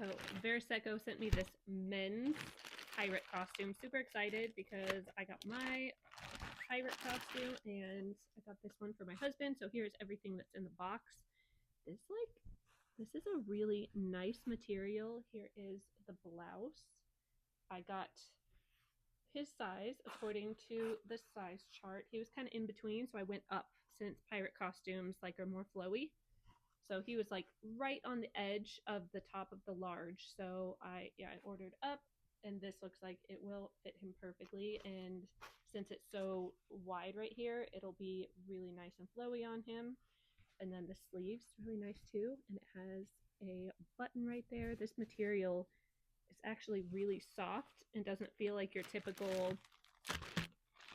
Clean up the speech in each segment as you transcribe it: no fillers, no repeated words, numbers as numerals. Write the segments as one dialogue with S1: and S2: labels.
S1: So Verceco sent me this men's pirate costume. Super excited because I got my pirate costume and I got this one for my husband. So here's everything that's in the box. This is a really nice material. Here is the blouse. I got his size according to the size chart. He was kind of in between, so I went up since pirate costumes like are more flowy. So he was like right on the edge of the top of the large. So I ordered up, and this looks like it will fit him perfectly. And since it's so wide right here, it'll be really nice and flowy on him. And then the sleeves really nice too, and it has a button right there. This material is actually really soft and doesn't feel like your typical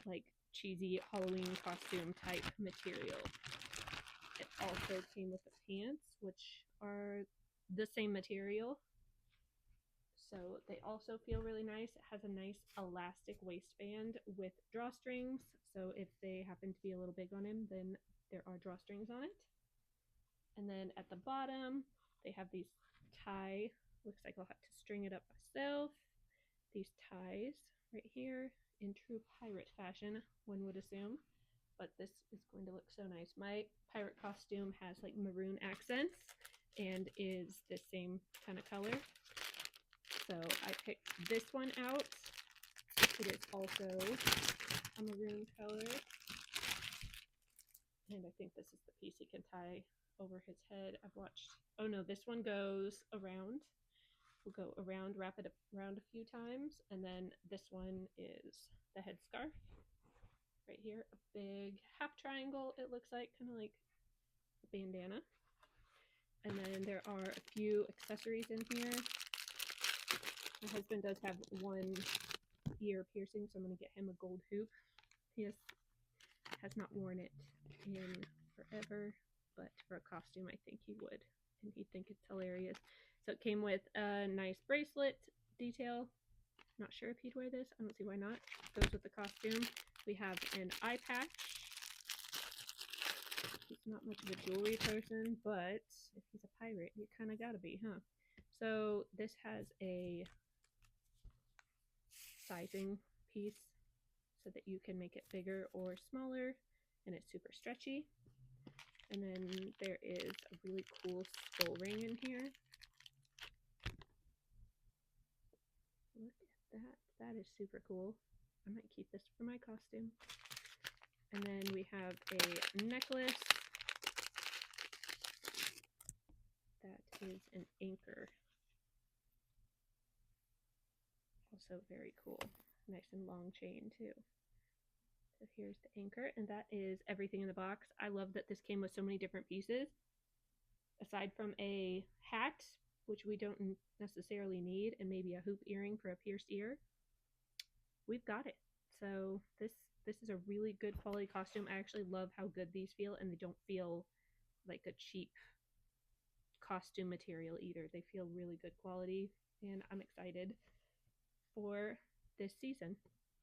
S1: like cheesy Halloween costume type material. It also came with the pants, which are the same material. So they also feel really nice. It has a nice elastic waistband with drawstrings. So if they happen to be a little big on him, then there are drawstrings on it. And then at the bottom, they have these tie. Looks like I'll have to string it up myself. These ties right here in true pirate fashion, one would assume. But this is going to look so nice. My pirate costume has like maroon accents and is the same kind of color. So I picked this one out. It is also a maroon color. And I think this is the piece he can tie over his head. I've watched, oh no, this one goes around. We'll go around, wrap it around a few times. And then this one is the headscarf. Right here, a big half triangle, it looks like, kind of like a bandana. And then there are a few accessories in here. My husband does have one ear piercing, so I'm going to get him a gold hoop. He has not worn it in forever, but for a costume, I think he would, and he'd think it's hilarious. So it came with a nice bracelet detail. Not sure if he'd wear this. I don't see why not. Goes with the costume. We have an eye patch. He's not much of a jewelry person, but if he's a pirate, you kind of gotta be, huh? So this has a sizing piece so that you can make it bigger or smaller, and it's super stretchy. And then there is a really cool skull ring in here. Look at that. That is super cool. I might keep this for my costume. And then we have a necklace. That is an anchor. Also very cool. Nice and long chain too. So here's the anchor, and that is everything in the box. I love that this came with so many different pieces. Aside from a hat, which we don't necessarily need, and maybe a hoop earring for a pierced ear, we've got it. So this is a really good quality costume. I actually love how good these feel, and they don't feel like a cheap costume material either. They feel really good quality, and I'm excited for this season.